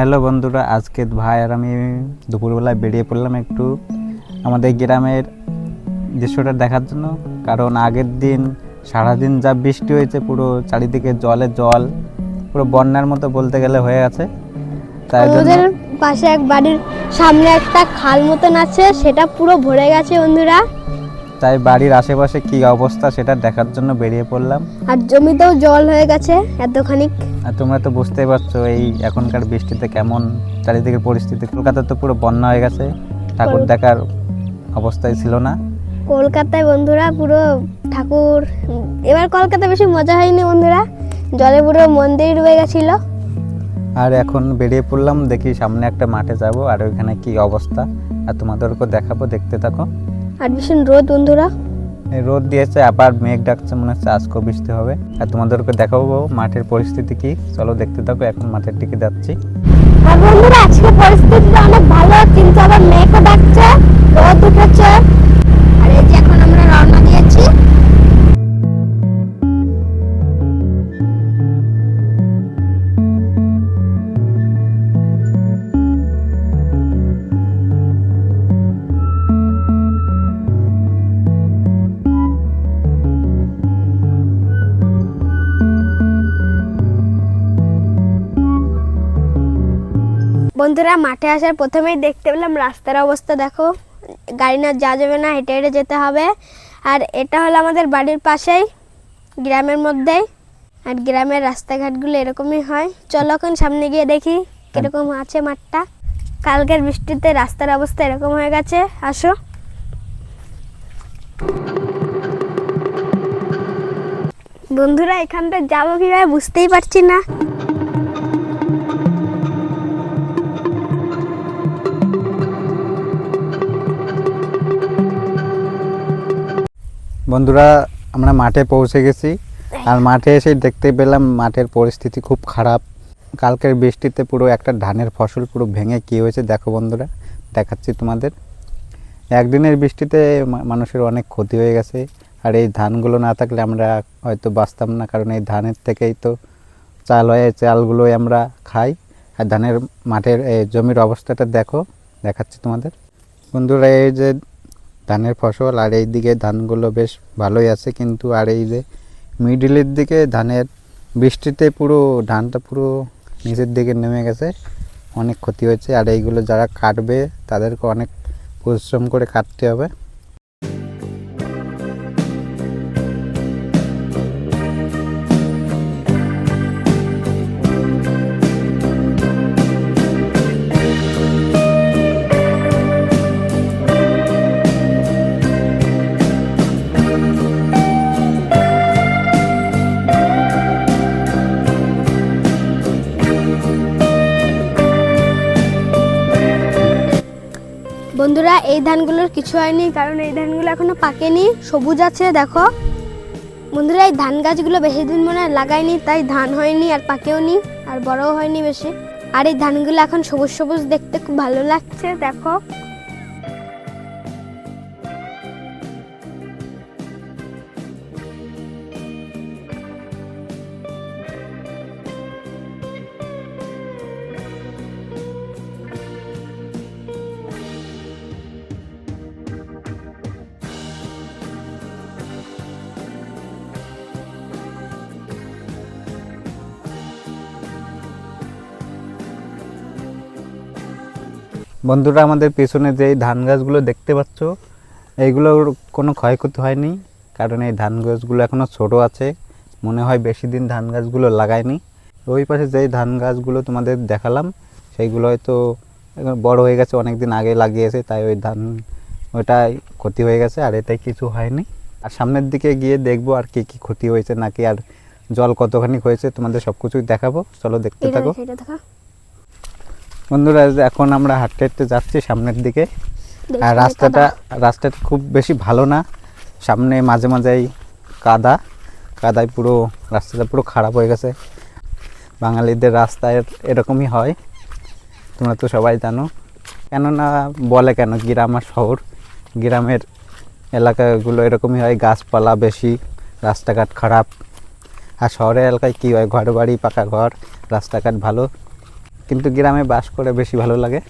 Hello বন্ধুরা, আজকে ভাই আর আমি দুপুরবেলায় বেরিয়ে পড়লাম একটু আমাদের গ্রামের দৃশ্যটা দেখার জন্য। কারণ আগের দিন সারাদিন যা বৃষ্টি হয়েছে, পুরো চারিদিকে জলে জল, পুরো বন্যার মতো বলতে গেলে হয়ে আছে। তাই জন্য আমাদের পাশে এক বাড়ির সামনে একটা খাল মতন আছে, সেটা পুরো ভরে গেছে বন্ধুরা। তাই বাড়ির আশেপাশে কি অবস্থা সেটা দেখার জন্য বেরিয়ে পড়লাম। আর জমিতেও জল হয়ে গেছে এতখানি। আর তোমরা তো বুঝতেই পারছো এই এখনকার বৃষ্টিতে কেমন চারিদিকের পরিস্থিতি। কলকাতা তো পুরো বন্যা হয়ে গেছে, ঠাকুর দেখার অবস্থায় ছিল না। কলকাতায় বন্ধুরা পুরো ঠাকুর, এবার কলকাতায় বেশি মজা হয়নি বন্ধুরা, জলে পুরো মন্দির ডুবে গেছিল। আর এখন বেরিয়ে পড়লাম, দেখি সামনে একটা মাঠে যাব আর ওইখানে কি অবস্থা আর তোমাদেরকে দেখাবো, দেখতে থাকো। আর ভীষণ রোদ বন্ধুরা, এই রোদ দিয়েছে, আবার মেঘ ডাকছে, মনে হচ্ছে আজকেও বৃষ্টি হবে। আর তোমাদেরকে দেখাবো মাঠের পরিস্থিতি কি, চলো দেখতে থাকো। এখন মাঠের দিকে যাচ্ছি। আর বন্ধুরা আজকে পরিস্থিতিটা অনেক ভালো, কিন্তু আবার মেঘও ডাকছে, রোদ উঠেছে। আর এই যে এখন আমরা রওনা দিয়েছি। বন্ধুরা মাঠে আসার প্রথমেই দেখতে পেলাম রাস্তার অবস্থা দেখো, গাড়ি না যাওয়া যাবে না, হেঁটে হেঁটে যেতে হবে। আর এটা হলো আমাদের বাড়ির পাশেই, গ্রামের মধ্যেই। আর গ্রামের রাস্তাঘাটগুলো এরকমই হয়। চলো এখন সামনে গিয়ে দেখি কিরকম আছে মাঠটা। কালকের বৃষ্টিতে রাস্তার অবস্থা এরকম হয়ে গেছে, আসো। বন্ধুরা এখানটা যাবো কিভাবে বুঝতেই পারছি না। বন্ধুরা আমরা মাঠে পৌঁছে গেছি, আর মাঠে এসে দেখতে পেলাম মাঠের পরিস্থিতি খুব খারাপ। কালকের বৃষ্টিতে পুরো একটা ধানের ফসল পুরো ভেঙে কী হয়েছে দেখো বন্ধুরা, দেখাচ্ছি তোমাদের। একদিনের বৃষ্টিতে মানুষের অনেক ক্ষতি হয়ে গেছে। আর এই ধানগুলো না থাকলে আমরা হয়তো বাঁচতাম না, কারণ এই ধানের থেকেই তো চাল হয়, চালগুলোই আমরা খাই। আর ধানের মাঠের জমির অবস্থাটা দেখো, দেখাচ্ছি তোমাদের। বন্ধুরা এই যে ধানের ফসল, আর এই দিকে ধানগুলো বেশ ভালোই আছে, কিন্তু আর এই যে মিডিলের দিকে ধানের বৃষ্টিতে পুরো ধানটা পুরো নিচের দিকে নেমে গেছে, অনেক ক্ষতি হয়েছে। আর এইগুলো যারা কাটবে তাদেরকে অনেক পরিশ্রম করে কাটতে হবে। বন্ধুরা এই ধানগুলোর কিছু হয়নি, কারণ এই ধানগুলো এখনো পাকেনি, সবুজ আছে দেখো। বন্ধুরা এই ধান গাছগুলো বেশি দিন মনে হয় লাগায়নি, তাই ধান হয়নি আর পাকেও নি আর বড়ও হয়নি বেশি। আর এই ধানগুলো এখন সবুজ সবুজ দেখতে খুব ভালো লাগছে দেখো। বন্ধুরা আমাদের পেছনে যে এই ধান গাছগুলো দেখতে পাচ্ছ, এইগুলোর কোনো ক্ষয়ক্ষতি হয়নি, কারণ এই ধান গাছগুলো এখনও ছোটো আছে, মনে হয় বেশি দিন ধান গাছগুলো লাগায়নি। ওই পাশে যেই ধান গাছগুলো তোমাদের দেখালাম সেইগুলো হয়তো বড় হয়ে গেছে, অনেক দিন আগে লাগিয়েছে, তাই ওই ধান ওইটাই ক্ষতি হয়ে গেছে, আর এটাই কিছু হয়নি। আর সামনের দিকে গিয়ে দেখবো আর কি কি ক্ষতি হয়েছে, নাকি আর জল কতখানি হয়েছে তোমাদের সব কিছুই দেখাবো, চলো দেখতে থাকো। বন্ধুরা এখন আমরা হাঁটতে হাঁটতে যাচ্ছি সামনের দিকে। আর রাস্তাটা খুব বেশি ভালো না, সামনে মাঝে মাঝেই কাদায় পুরো রাস্তাটা পুরো খারাপ হয়ে গেছে। বাঙালিদের রাস্তায় এরকমই হয়, তোমরা তো সবাই জানো। কেননা বলে কেন, গ্রাম আর শহর, গ্রামের এলাকাগুলো এরকমই হয়, গাছপালা বেশি, রাস্তাঘাট খারাপ। আর শহরের এলাকায় কী হয়, ঘর বাড়ি, পাকা ঘর, রাস্তাঘাট ভালো। কিন্তু গ্রামে বাস করে বেশি ভালো লাগে।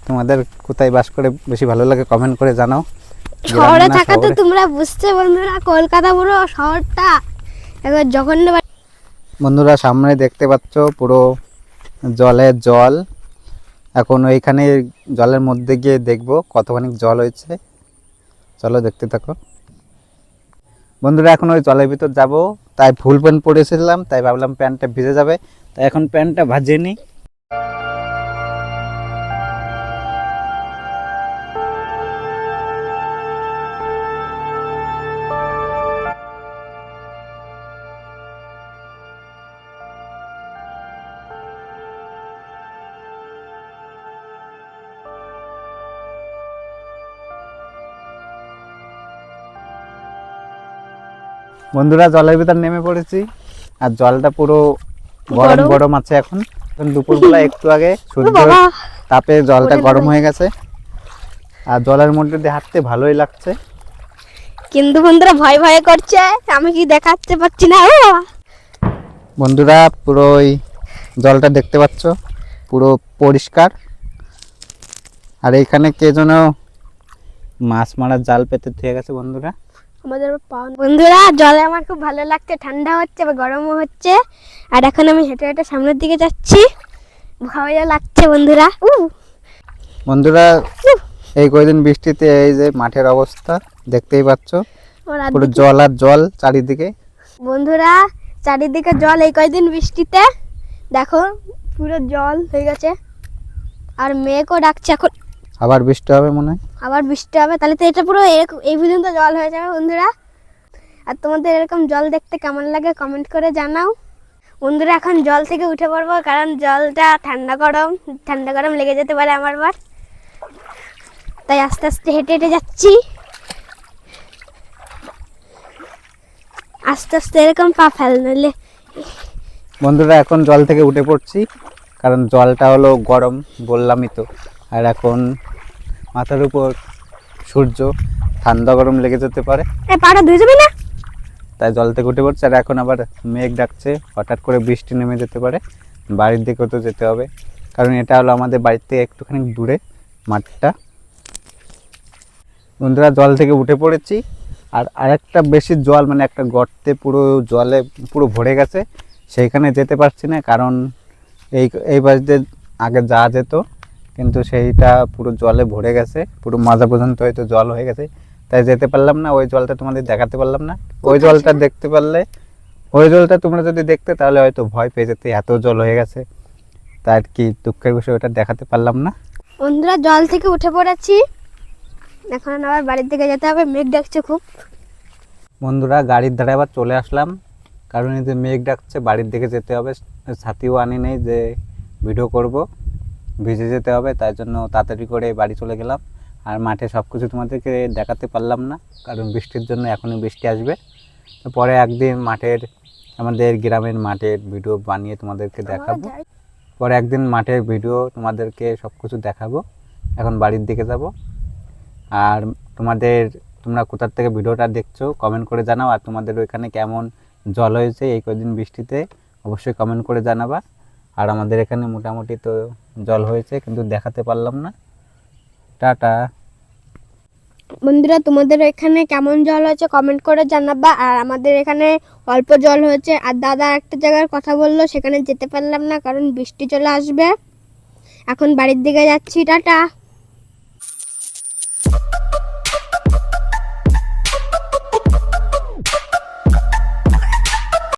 তোমাদের কোথায় বাস করে বেশি ভালো লাগে কমেন্ট করে জানাও। শহরে গ্রামে না থাকা তো শহরে? তোমরা বুঝতে বন্ধুরা, কলকাতা পুরো শহরটা একবার জঘন্য বন্ধুরা সামনে দেখতে পাচ্ছ পুরো জলের জল। এখন ওইখানে জলের মধ্যে গিয়ে দেখবো কতখানি জল হয়েছে। চলো দেখতে থাকো বন্ধুরা। এখন ওই জলের ভিতর যাব, তাই ফুল প্যান্ট পরেছিলাম, তাই ভাবলাম প্যান্টটা ভিজে যাবে, তাই এখন প্যান্টটা ভাজিয়ে নিই। বন্ধুরা জলের ভিতর নেমে পড়েছি, আর জলটা পুরো গরম গরম। গরম আছে। এখন দুপুরবেলা একটু আগে সূর্য বাবা, তাপে জলটা ওরে গরম বাবা। হয়ে গেছে, আর জলের মধ্যে দিয়ে হাঁটতে ভালোই লাগছে। কিন্তু বন্ধুরা ভয় ভয় করছে, আমি কি দেখাতে পারছি না। ও বাবা, বন্ধুরা পুরো ওই জলটা দেখতে পাচ্ছ পুরো পরিষ্কার। আর এইখানে কে যেন মাছ মারার জাল পেতে দিয়ে গেছে বন্ধুরা। আমাদের বন্ধুরা জলে আমার খুব ভালো লাগছে, ঠান্ডা হচ্ছে বা গরমও হচ্ছে। আর এখন আমি হেঁটে হেঁটে সামনের দিকে যাচ্ছি, ভয়ও লাগছে বন্ধুরা। বন্ধুরা এই কয়দিন বৃষ্টিতে এই যে মাঠের অবস্থা দেখতেই পাচ্ছ, আমার পুরো আর্ধেক- জল আর জল চারিদিকে। বন্ধুরা চারিদিকে জল, এই কয়দিন বৃষ্টিতে দেখো পুরো জল হয়ে গেছে। আর মেঘও ডাকছে, এখন আবার বৃষ্টি হবে মনে হয়। আবার বৃষ্টি হবে, তাহলে তো এটা পুরো এই পর্যন্ত জল হয়ে যাবে বন্ধুরা। আর তোমাদের এরকম জল দেখতে কেমন লাগে কমেন্ট করে জানাও বন্ধুরা। এখন জল থেকে উঠে পড়বো, কারণ জলটা ঠান্ডা গরম লেগে যেতে পারে আমার বার। তাই আস্তে আস্তে হেঁটে হেঁটে যাচ্ছি, আস্তে আস্তে এরকম পা ফেল নইলে। বন্ধুরা এখন জল থেকে উঠে পড়ছি, কারণ জলটা হলো গরম বললামই তো। আর এখন মাথার উপর সূর্য, ঠান্ডা গরম লেগে যেতে পারে, এই পাটা ধুয়ে যাবে না? তাই জল থেকে উঠে পড়ছে। আর এখন আবার মেঘ ডাকছে, হঠাৎ করে বৃষ্টি নেমে যেতে পারে। বাড়ির দিকেও তো যেতে হবে, কারণ এটা হলো আমাদের বাড়ির থেকে একটুখানি দূরে মাঠটা। বন্ধুরা জল থেকে উঠে পড়েছি, আর আরেকটা বেশি জল, মানে একটা গর্তে পুরো জলে পুরো ভরে গেছে, সেইখানে যেতে পারছি না। কারণ এই পাশ দিয়ে আগে যাওয়া যেত, কিন্তু সেইটা পুরো জলে ভরে গেছে, পুরো মাজা পর্যন্ত হয়তো জল হয়ে গেছে, তাই যেতে পারলাম না। ওই জলটা তোমাদের দেখাতে পারলাম না। ওই জলটা দেখতে পারলে, ওই জলটা তোমরা যদি দেখতে তাহলে হয়তো ভয় পেয়ে যেতে, এত জল হয়ে গেছে। তাই আর কি দুঃখের বিষয়, ওটা দেখাতে পারলাম না। বন্ধুরা জল থেকে উঠে পড়েছি, এখন আবার বাড়ির দিকে যেতে হবে, মেঘ ডাকছে খুব। বন্ধুরা গাড়ির ধারে আবার চলে আসলাম, কারণ এই যে মেঘ ডাকছে, বাড়ির দিকে যেতে হবে। ছাতিও আনি নেই যে ভিডিও করব, ভিজে যেতে হবে, তাই জন্য তাড়াতাড়ি করে বাড়ি চলে গেলাম। আর মাঠে সব কিছু তোমাদেরকে দেখাতে পারলাম না, কারণ বৃষ্টির জন্য এখনই বৃষ্টি আসবে। তো পরে একদিন মাঠের, আমাদের গ্রামের মাঠের ভিডিও বানিয়ে তোমাদেরকে দেখাবো। পরে একদিন মাঠের ভিডিও তোমাদেরকে সব কিছু দেখাবো। এখন বাড়ির দিকে যাব। আর তোমরা কোথার থেকে ভিডিওটা দেখছো কমেন্ট করে জানাও। আর তোমাদের ওইখানে কেমন জল হয়েছে এই কদিন বৃষ্টিতে অবশ্যই কমেন্ট করে জানাবা। আর আমাদের এখানে মোটামুটি তো জল হয়েছে, কিন্তু দেখাতে পারলাম না। টাটা। বন্ধুরা তোমাদের এখানে কেমন জল হয়েছে কমেন্ট করে জানাবা। আর আমাদের এখানে অল্প জল হয়েছে। আর দাদা একটা জায়গার কথা বললো, সেখানে যেতে পারলাম না কারণ বৃষ্টি চলে আসবে। এখন বাড়ির দিকে যাচ্ছি, টাটা।